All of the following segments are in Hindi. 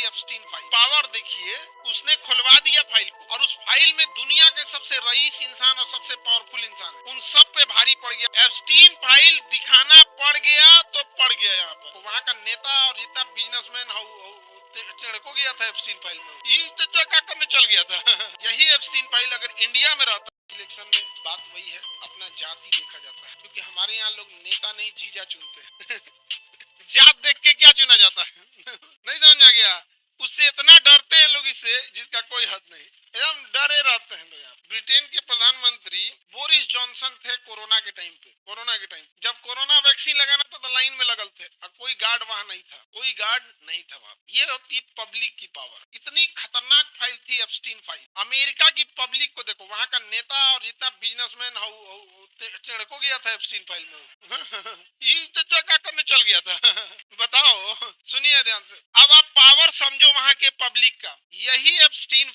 थी एप्स्टीन फाइल। पावर देखिए, उसने खुलवा दिया फाइल को, और उस फाइल में दुनिया के सबसे रईस इंसान और सबसे पावरफुल इंसान उन सब पे भारी पड़ गया। एप्स्टीन फाइल दिखाना पड़ गया तो पड़ गया। यहाँ पर वहाँ का नेता और जितना बिजनेसमैन को गया था एप्स्टीन फाइल में, ये तो क्या करने चल गया था। यही एप्स्टीन फाइल अगर इंडिया में रहता, इलेक्शन में बात वही है, अपना जाति देखा जाता है, क्योंकि हमारे यहाँ लोग नेता नहीं जीजा चुनते हैं। जात देख के क्या चुना जाता है? नहीं समझ आ गया। उससे इतना डरते हैं लोग इससे जिसका कोई हद नहीं, एकदम डरे रहते हैं लोग। ब्रिटेन के प्रधानमंत्री बोरिस जॉनसन थे कोरोना के टाइम पे। कोरोना के टाइम जब कोरोना वैक्सीन लगाना था तो लाइन में लगल थे, और कोई गार्ड वहां नहीं था, कोई गार्ड नहीं था वहां। ये होती है पब्लिक की पावर। इतनी खतरनाक फाइल थी एप्स्टीन फाइल। अमेरिका की पब्लिक को देखो, वहां का नेता और जितना बिजनेसमैन को गया था एप्स्टीन फाइल में। ये तो क्या करने चल गया था। बताओ, सुनिए ध्यान से। अब आप पावर समझो वहां के पब्लिक का। यही एप्स्टीन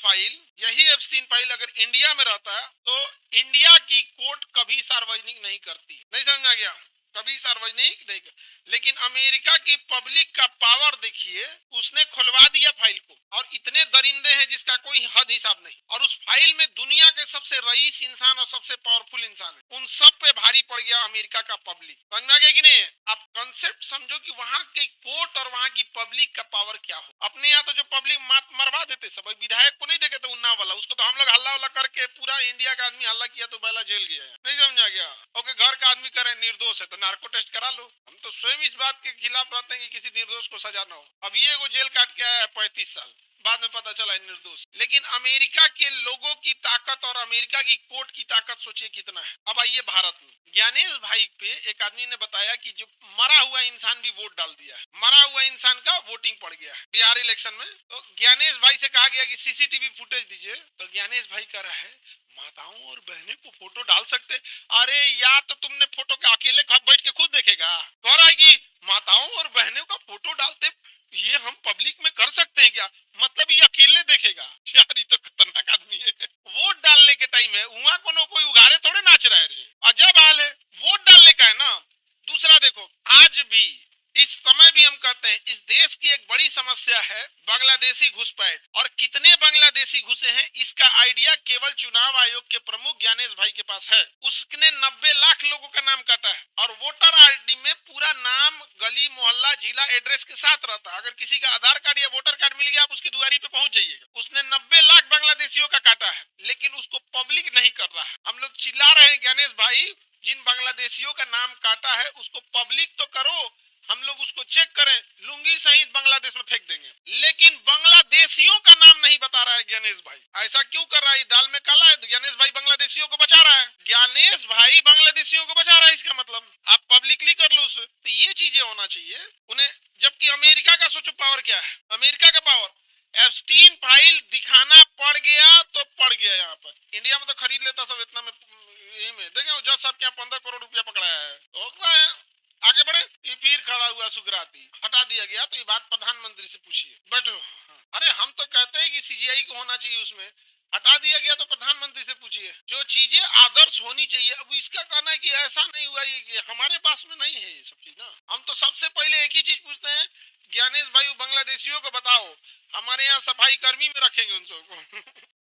फाइल अगर इंडिया में रहता तो इंडिया की कोर्ट कभी सार्वजनिक नहीं करती। नहीं समझ आ गया? कभी सार्वजनिक नहीं कर। लेकिन अमेरिका की पब्लिक का पावर देखिए, उसने खुलवा दिया फाइल को, और इतने दरिंदे हैं जिसका कोई हद हिसाब नहीं। और उस फाइल में दुनिया के सबसे रईस इंसान और सबसे पावरफुल इंसान है, उन सब पे भारी पड़ गया अमेरिका का पब्लिक। समझ में आ गया कि नहीं? आप कंसेप्ट समझो कि वहां की कोर्ट और वहां की पब्लिक का पावर क्या हो। अपने यहाँ तो जो पब्लिक मरवा देते सब, विधायक को नहीं देखे तो उन्ना वाला, उसको तो हम लोग हल्ला उल्ला करके पूरा इंडिया का आदमी हल्ला किया तो पहला जेल गया। नहीं समझ आ गया? ओके, घर का आदमी करे निर्दोष है तो नार्को टेस्ट करा लो। हम तो स्वयं इस बात के खिलाफ रहते हैं कि किसी निर्दोष को सजा ना हो। अब ये वो जेल काट के आया है 35 साल, बाद में पता चला निर्दोष। लेकिन अमेरिका के लोगों की ताकत और अमेरिका की कोर्ट की ताकत सोचिए कितना है। अब आइए भारत में। ज्ञानेश भाई पे एक आदमी ने बताया कि जो मरा हुआ इंसान भी वोट डाल दिया है, मरा हुआ इंसान का वोटिंग पड़ गया है बिहार इलेक्शन में। तो ज्ञानेश भाई से कहा गया कि सीसीटीवी फुटेज दीजिए, तो ज्ञानेश भाई कह रहा है माताओं और बहनें को फोटो डाल सकते। अरे यार, तो तुमने फोटो के अकेले बैठ के खुद देखेगा? कह रहा है कि माताओं और बहनों का फोटो डालते ये हम पब्लिक में कर सकते हैं क्या? मतलब ये अकेले देखेगा? यार, ये तो खतरनाक आदमी है। वोट डालने के टाइम है, वहां कोई उगारे थोड़े नाच रहा है। अजब हाल है। वोट डालने का है ना। दूसरा देखो, आज भी इस समय भी हम कहते हैं इस देश की एक बड़ी समस्या है बांग्लादेशी घुसपैठ। और कितने बांग्लादेशी घुसे हैं इसका आइडिया केवल चुनाव आयोग के प्रमुख ज्ञानेश भाई के पास है। उसने 90 लाख लोगों का नाम काटा है, और वोटर आईडी में पूरा नाम, गली, मोहल्ला, जिला, एड्रेस के साथ रहता है। अगर किसी का आधार कार्ड या वोटर कार्ड मिल गया, आप उसकी दुआरी पे पहुंच जाइएगा। उसने 90 लाख बांग्लादेशियों का काटा है, लेकिन उसको पब्लिक नहीं कर रहा है। हम लोग चिल्ला रहे हैं ज्ञानेश भाई, जिन बांग्लादेशियों का नाम काटा है उसको पब्लिक तो करो, हम लोग उसको चेक करें, लुंगी सहित बांग्लादेश में फेंक देंगे। लेकिन बांग्लादेशियों का नाम नहीं बता रहा है ज्ञानेश भाई। ऐसा क्यों कर रहा है? दाल में काला है। ज्ञानेश भाई बांग्लादेशियों को बचा रहा है। ज्ञानेश भाई बांग्लादेशियों को बचा रहा है, इसका मतलब आप पब्लिकली कर लो उसे। तो ये चीजें होना चाहिए उन्हें। जबकि अमेरिका का सोचो पावर क्या है। अमेरिका का पावर, एप्स्टीन फाइल दिखाना पड़ गया तो पड़ गया। यहाँ पर इंडिया में तो खरीद लेता सब इतना में देखे जज साहब के यहाँ 15 करोड़ रुपया पकड़ाया है। होता है आगे बढ़े। ये फिर खड़ा हुआ सुगराती हटा दिया गया, तो ये बात प्रधानमंत्री से पूछिए। बैठो। अरे हम तो कहते हैं कि सीजीआई को होना चाहिए, उसमें हटा दिया गया तो प्रधानमंत्री से पूछिए। जो चीजें आदर्श होनी चाहिए, अब इसका कहना है कि ऐसा नहीं हुआ, ये हमारे पास में नहीं है ये सब चीज ना। हम तो सबसे पहले एक ही चीज पूछते हैं, ज्ञानेश भाई बांग्लादेशियों को बताओ, हमारे यहाँ सफाई कर्मी में रखेंगे उन सबको।